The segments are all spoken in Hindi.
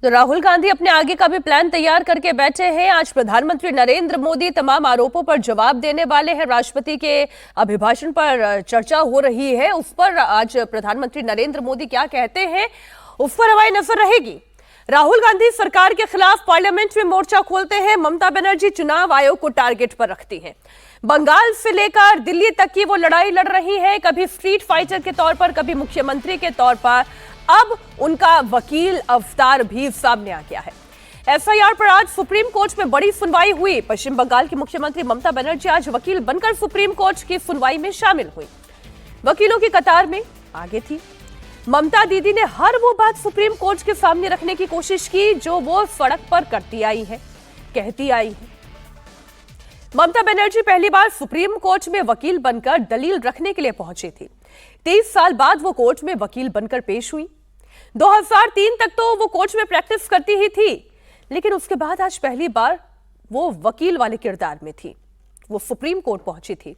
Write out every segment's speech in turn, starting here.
तो राहुल गांधी अपने आगे का भी प्लान तैयार करके बैठे हैं। आज प्रधानमंत्री नरेंद्र मोदी तमाम आरोपों पर जवाब देने वाले हैं। राष्ट्रपति के अभिभाषण पर चर्चा हो रही है, उस पर आज प्रधानमंत्री नरेंद्र मोदी क्या कहते हैं उस पर हमारी नजर रहेगी। राहुल गांधी सरकार के खिलाफ पार्लियामेंट में मोर्चा खोलते हैं। ममता बनर्जी चुनाव आयोग को टारगेट पर रखती हैं। बंगाल से लेकर दिल्ली तक की वो लड़ाई लड़ रही है, कभी स्ट्रीट फाइटर के तौर पर, कभी मुख्यमंत्री के तौर पर। अब उनका वकील अवतार भी सामने आ गया है। एफआईआर पर आज सुप्रीम कोर्ट में बड़ी सुनवाई हुई। पश्चिम बंगाल की मुख्यमंत्री ममता बनर्जी आज वकील बनकर सुप्रीम कोर्ट की सुनवाई में शामिल हुई। वकीलों की कतार में आगे थी। ममता दीदी ने हर वो बात सुप्रीम कोर्ट के सामने रखने की कोशिश की जो वो सड़क पर करती आई है, कहती आई है। ममता बनर्जी पहली बार सुप्रीम कोर्ट में वकील बनकर दलील रखने के लिए पहुंची थी। 23 साल बाद वो कोर्ट में वकील बनकर पेश हुई। 2003 तक तो वो कोर्ट में प्रैक्टिस करती ही थी, लेकिन उसके बाद आज पहली बार वो वकील वाले किरदार में थी। वो सुप्रीम कोर्ट पहुंची थी।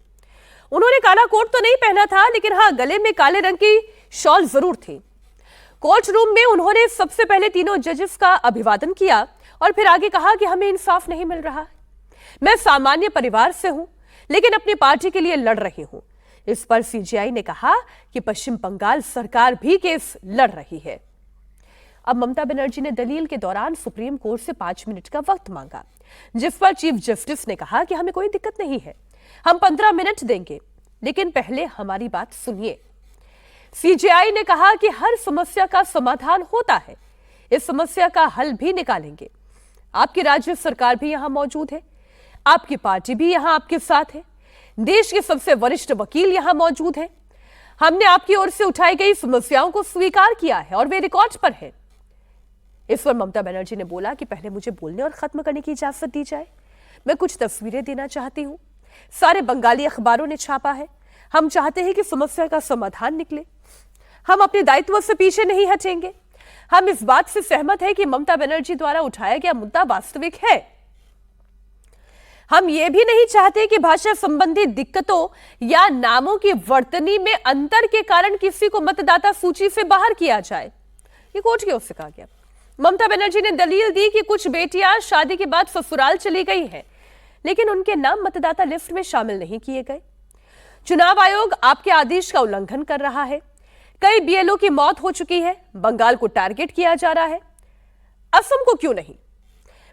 उन्होंने काला कोट तो नहीं पहना था, लेकिन हाँ, गले में काले रंग की शॉल जरूर थी। कोर्ट रूम में उन्होंने सबसे पहले तीनों जजेस का अभिवादन किया और फिर आगे कहा कि हमें इंसाफ नहीं मिल रहा। मैं सामान्य परिवार से हूं, लेकिन अपनी पार्टी के लिए लड़ रही हूं। इस पर सीजेआई ने कहा कि पश्चिम बंगाल सरकार भी केस लड़ रही है। अब ममता बनर्जी ने दलील के दौरान सुप्रीम कोर्ट से 5 मिनट का वक्त मांगा, जिस पर चीफ जस्टिस ने कहा कि हमें कोई दिक्कत नहीं है, हम 15 मिनट देंगे, लेकिन पहले हमारी बात सुनिए। सीजेआई ने कहा कि हर समस्या का समाधान होता है, इस समस्या का हल भी निकालेंगे। आपकी राज्य सरकार भी यहां मौजूद है, आपकी पार्टी भी यहां आपके साथ है, देश के सबसे वरिष्ठ वकील यहां मौजूद है। हमने आपकी ओर से उठाई गई समस्याओं को स्वीकार किया है और वे रिकॉर्ड पर है। इस पर ममता बनर्जी ने बोला कि पहले मुझे बोलने और खत्म करने की इजाजत दी जाए। मैं कुछ तस्वीरें देना चाहती हूं, सारे बंगाली अखबारों ने छापा है। हम चाहते हैं कि समस्या का समाधान निकले। हम अपने दायित्व से पीछे नहीं हटेंगे। हम इस बात से सहमत हैं कि ममता बनर्जी द्वारा उठाया गया मुद्दा वास्तविक है। हम ये भी नहीं चाहते कि भाषा संबंधी दिक्कतों या नामों की वर्तनी में अंतर के कारण किसी को मतदाता सूची से बाहर किया जाए। ये कोर्ट की ओर से कहा गया। ममता बनर्जी ने दलील दी कि कुछ बेटियां शादी के बाद ससुराल चली गई हैं, लेकिन उनके नाम मतदाता लिस्ट में शामिल नहीं किए गए। चुनाव आयोग आपके आदेश का उल्लंघन कर रहा है। कई बीएलओ की मौत हो चुकी है। बंगाल को टारगेट किया जा रहा है, असम को क्यों नहीं?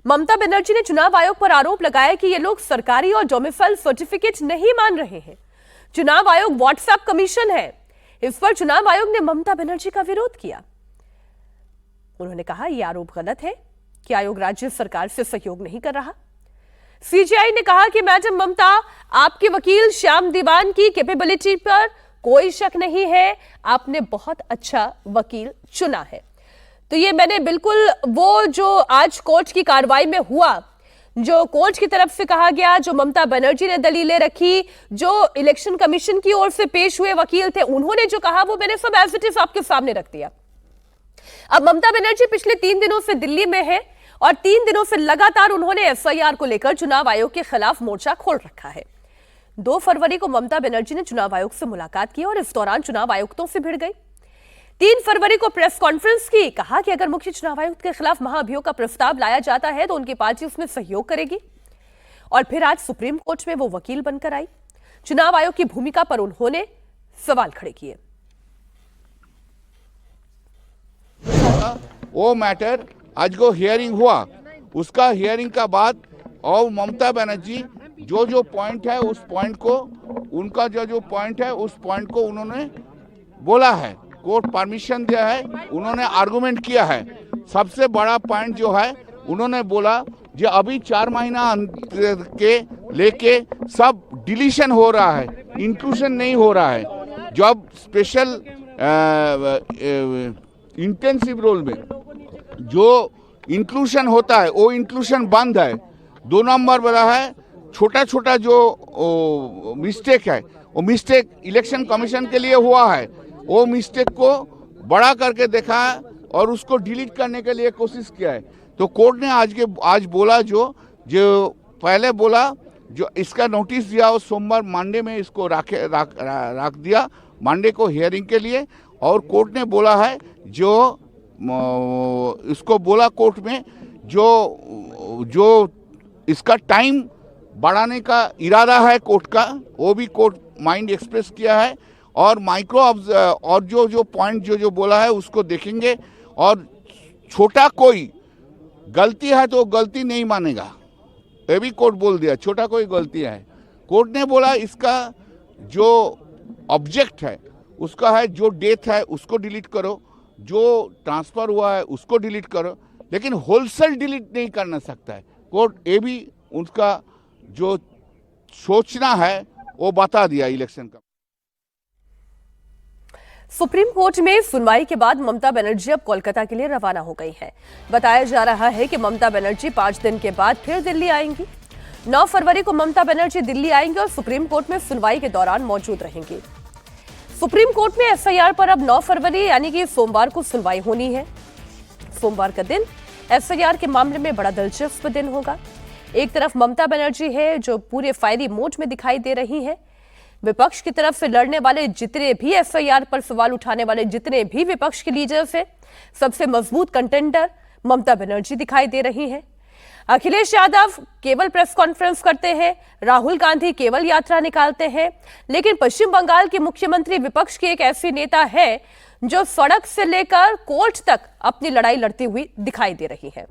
ममता बनर्जी ने चुनाव आयोग पर आरोप लगाया कि ये लोग सरकारी और डोमिसाइल सर्टिफिकेट नहीं मान रहे हैं। चुनाव आयोग व्हाट्सएप कमीशन है। इस पर चुनाव आयोग ने ममता बनर्जी का विरोध किया। उन्होंने कहा यह आरोप गलत है कि आयोग राज्य सरकार से सहयोग नहीं कर रहा। सीजेआई ने कहा कि मैडम ममता, आपके वकील श्याम दीवान की कैपेबिलिटी पर कोई शक नहीं है। आपने बहुत अच्छा वकील चुना है। तो ये मैंने बिल्कुल वो जो आज कोर्ट की कार्रवाई में हुआ, जो कोर्ट की तरफ से कहा गया, जो ममता बनर्जी ने दलीलें रखी, जो इलेक्शन कमीशन की ओर से पेश हुए वकील थे, उन्होंने जो कहा वो मैंने सब एज इट इज आपके सामने रख दिया। अब ममता बनर्जी पिछले 3 दिनों से दिल्ली में है और 3 दिनों से लगातार उन्होंने एफआईआर को लेकर चुनाव आयोग के खिलाफ मोर्चा खोल रखा है। 2 फरवरी को ममता बनर्जी ने चुनाव आयोग से मुलाकात की और इस दौरान चुनाव आयुक्तों से भिड़ गई। 3 फरवरी को प्रेस कॉन्फ्रेंस की, कहा कि अगर मुख्य चुनाव आयुक्त के खिलाफ महाअभियोग का प्रस्ताव लाया जाता है तो उनकी पार्टी उसमें सहयोग करेगी। और फिर आज सुप्रीम कोर्ट में वो वकील बनकर आई। चुनाव आयोग की भूमिका पर उन्होंने सवाल खड़े किए। वो मैटर आज को हियरिंग हुआ, उसका हियरिंग का बाद और ममता बनर्जी जो पॉइंट है उस पॉइंट को, उनका जो पॉइंट है उस पॉइंट को उन्होंने बोला है। कोर्ट परमिशन दिया है, उन्होंने आर्गुमेंट किया है। सबसे बड़ा पॉइंट जो है उन्होंने बोला जो अभी 4 महीना के लेके सब डिलीशन हो रहा है, इंक्लूशन नहीं हो रहा है। जब स्पेशल इंटेंसिव रोल में जो इंक्लूशन होता है वो इंक्लूशन बंद है। 2 नंबर वाला है, छोटा छोटा जो मिस्टेक है वो मिस्टेक इलेक्शन कमीशन के लिए हुआ है, वो मिस्टेक को बड़ा करके देखा है और उसको डिलीट करने के लिए कोशिश किया है। तो कोर्ट ने आज बोला जो पहले बोला, जो इसका नोटिस दिया वो सोमवार मंडे में इसको रख दिया, मंडे को हियरिंग के लिए। और कोर्ट ने बोला है जो इसको बोला कोर्ट में, जो इसका टाइम बढ़ाने का इरादा है कोर्ट का, वो भी कोर्ट माइंड एक्सप्रेस किया है। और और जो पॉइंट जो बोला है उसको देखेंगे, और छोटा कोई गलती है तो गलती नहीं मानेगा, ये भी कोर्ट बोल दिया। छोटा कोई गलती है, कोर्ट ने बोला इसका जो ऑब्जेक्ट है उसका है, जो डेथ है उसको डिलीट करो, जो ट्रांसफर हुआ है उसको डिलीट करो, लेकिन होलसेल डिलीट नहीं करना सकता है कोर्ट। ये भी उनका जो सोचना है वो बता दिया इलेक्शन का। सुप्रीम कोर्ट में सुनवाई के बाद ममता बनर्जी अब कोलकाता के लिए रवाना हो गई हैं। बताया जा रहा है कि ममता बनर्जी 5 दिन के बाद फिर दिल्ली आएंगी। 9 फरवरी को ममता बनर्जी दिल्ली आएंगी और सुप्रीम कोर्ट में सुनवाई के दौरान मौजूद रहेंगी। सुप्रीम कोर्ट में एफआईआर पर अब 9 फरवरी यानी कि सोमवार को सुनवाई होनी है। सोमवार का दिन एफआईआर के मामले में बड़ा दिलचस्प दिन होगा। एक तरफ ममता बनर्जी है जो पूरे फायरी मोड में दिखाई दे रही है। विपक्ष की तरफ से लड़ने वाले जितने भी एफआईआर पर सवाल उठाने वाले जितने भी विपक्ष के लीडर्स हैं, सबसे मजबूत कंटेंडर ममता बनर्जी दिखाई दे रही हैं। अखिलेश यादव केवल प्रेस कॉन्फ्रेंस करते हैं, राहुल गांधी केवल यात्रा निकालते हैं, लेकिन पश्चिम बंगाल की मुख्यमंत्री विपक्ष की एक ऐसी नेता है जो सड़क से लेकर कोर्ट तक अपनी लड़ाई लड़ती हुई दिखाई दे रही है।